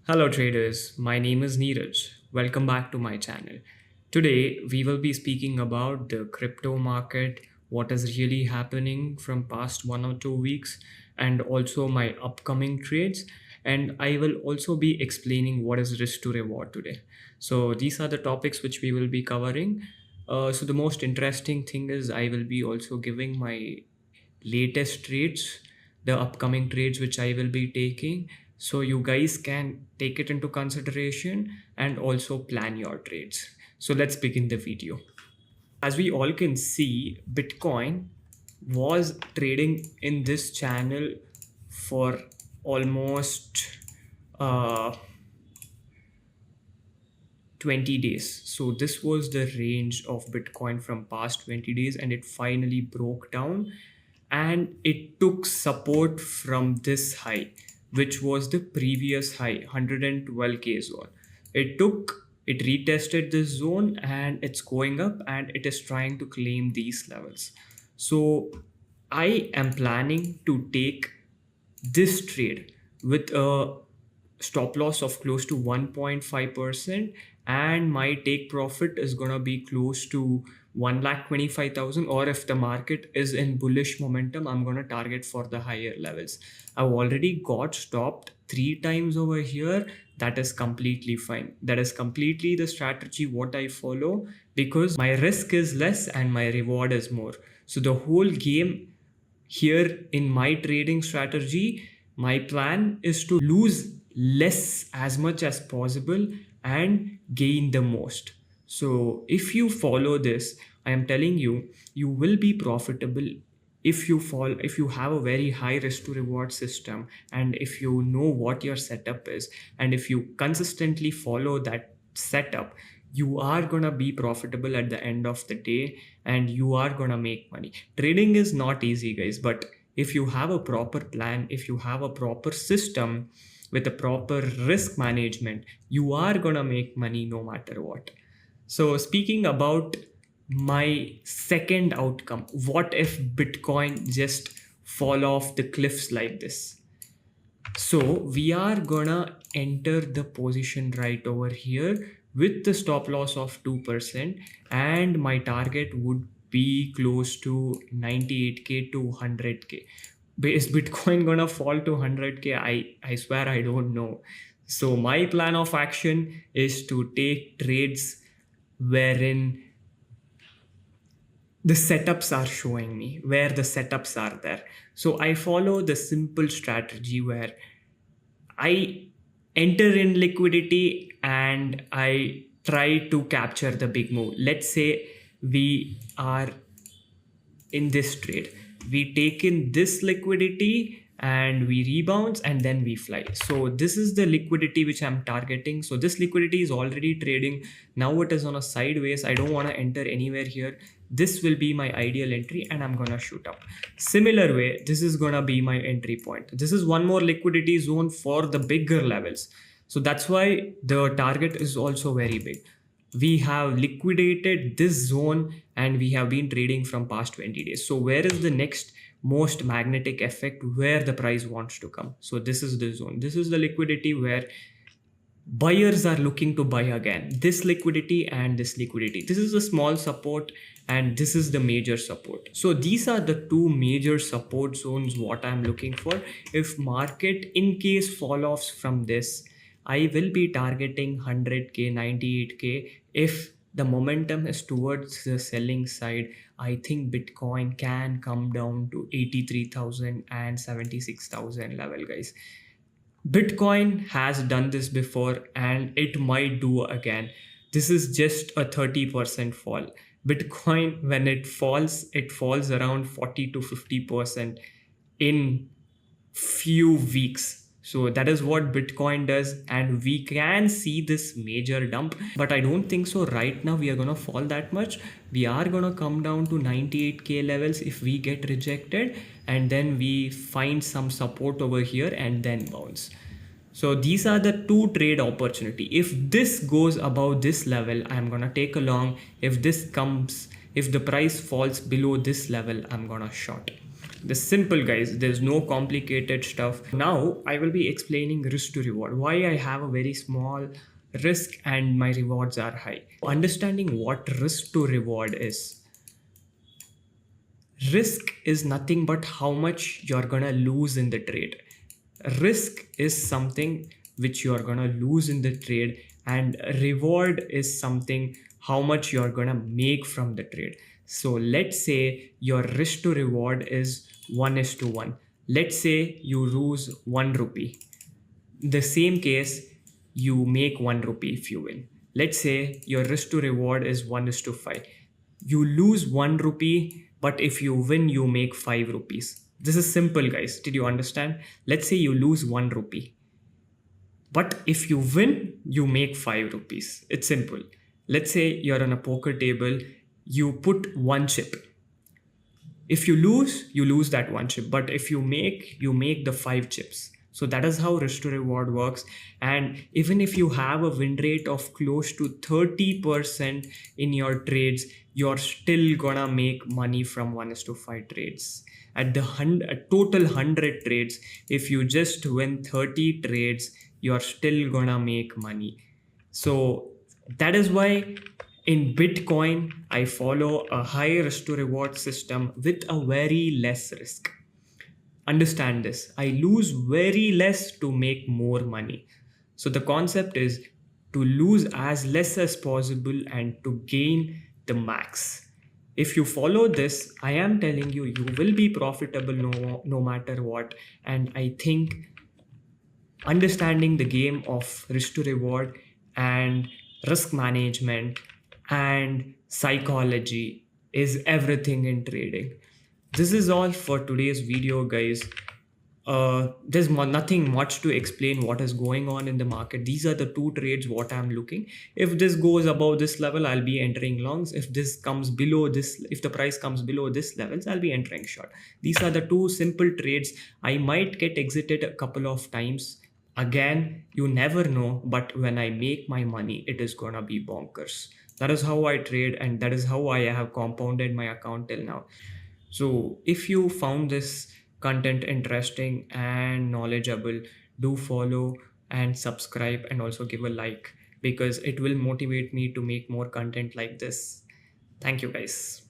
Hello traders, my name is Neeraj. Welcome back to my channel. Today we will be speaking about the crypto market, what is really happening from past 1 or 2 weeks, and also my upcoming trades. And I will also be explaining what is risk to reward today. So these are the topics which we will be covering. So the most interesting thing is I will be also giving my latest trades, the upcoming trades which I will be taking, so you guys can take it into consideration and also plan your trades. So let's begin the video. As we all can see, Bitcoin was trading in this channel for almost uh, 20 days. So this was the range of Bitcoin from past 20 days, and it finally broke down and it took support from this high, which was the previous high 112k zone. It retested this zone and it's going up and it is trying to claim these levels. So I am planning to take this trade with a stop loss of close to 1.5%, and my take profit is going to be close to 1,25,000, or if the market is in bullish momentum, I'm going to target for the higher levels. I've already got stopped 3 times over here. That is completely fine. That is completely the strategy what I follow, because my risk is less and my reward is more. So the whole game here in my trading strategy, my plan is to lose less as much as possible and gain the most. So if you follow this, I am telling you, you will be profitable if you have a very high risk to reward system, and if you know what your setup is, and if you consistently follow that setup, you are gonna be profitable at the end of the day and you are gonna make money. Trading is not easy, guys, but if you have a proper plan, if you have a proper system with a proper risk management, you are gonna make money no matter what. So speaking about my second outcome, what if Bitcoin just fall off the cliffs like this? So we are gonna enter the position right over here with the stop loss of 2%, and my target would be close to 98k to 100k. Is Bitcoin gonna fall to 100k? I swear I don't know. So my plan of action is to take trades wherein the setups are showing me, where the setups are there. So I follow the simple strategy where I enter in liquidity and I try to capture the big move. Let's say we are in this trade, we take in this liquidity and we rebounds and then we fly. So this is the liquidity which I'm targeting. So this liquidity is already trading. Now it is on a sideways. I don't want to enter anywhere here. This will be my ideal entry and I'm gonna shoot up. Similar way, this is gonna be my entry point. This is one more liquidity zone for the bigger levels. So that's why the target is also very big. We have liquidated this zone and we have been trading from past 20 days. So where is the next most magnetic effect where the price wants to come? So this is the zone. This is the liquidity where buyers are looking to buy again. This liquidity and this liquidity. This is a small support and this is the major support. So these are the two major support zones what I'm looking for. If market in case fall offs from this, I will be targeting 100k, 98k. If the momentum is towards the selling side, I think Bitcoin can come down to 83,000 and 76,000 level, guys. Bitcoin has done this before and it might do again. This is just a 30% fall. Bitcoin, when it falls around 40 to 50% in few weeks. So that is what Bitcoin does, and we can see this major dump, but I don't think so right now we are gonna fall that much. We are gonna come down to 98k levels if we get rejected, and then we find some support over here and then bounce. So these are the two trade opportunity. If this goes above this level, I'm gonna take a long. If the price falls below this level, I'm gonna short. This simple, guys. There's no complicated stuff. Now I will be explaining risk to reward. Why I have a very small risk and my rewards are high. Understanding what risk to reward is. Risk is nothing but how much you're gonna lose in the trade. Risk is something which you're gonna lose in the trade, and reward is something how much you're gonna make from the trade. So let's say your risk to reward is 1 is to 1. Let's say you lose 1 rupee. The same case, you make 1 rupee if you win. Let's say your risk to reward is 1 is to 5. You lose 1 rupee, but if you win, you make 5 rupees. This is simple, guys. Did you understand? Let's say you lose 1 rupee, but if you win, you make 5 rupees. It's simple. Let's say you're on a poker table, you put 1 chip. If you lose that 1 chip, but if you make the 5 chips. So that is how risk to reward works. And even if you have a win rate of close to 30% in your trades, you're still gonna make money from 1 is to 5 trades. At the total 100 trades, if you just win 30 trades, you're still gonna make money. So that is why in Bitcoin, I follow a high risk to reward system with a very less risk. Understand this. I lose very less to make more money. So the concept is to lose as less as possible and to gain the max. If you follow this, I am telling you, you will be profitable no matter what. And I think understanding the game of risk to reward and risk management and psychology is everything in trading. This is all for today's video, guys. There's nothing much to explain what is going on in the market. These are the 2 trades what I'm looking. If this goes above this level, I'll be entering longs. If this comes below this, if the price comes below this levels, I'll be entering short. These are the 2 simple trades. I might get exited a couple of times. Again, you never know, but when I make my money, it is gonna be bonkers. That is how I trade, and that is how I have compounded my account till now. So if you found this content interesting and knowledgeable, do follow and subscribe and also give a like, because it will motivate me to make more content like this. Thank you, guys.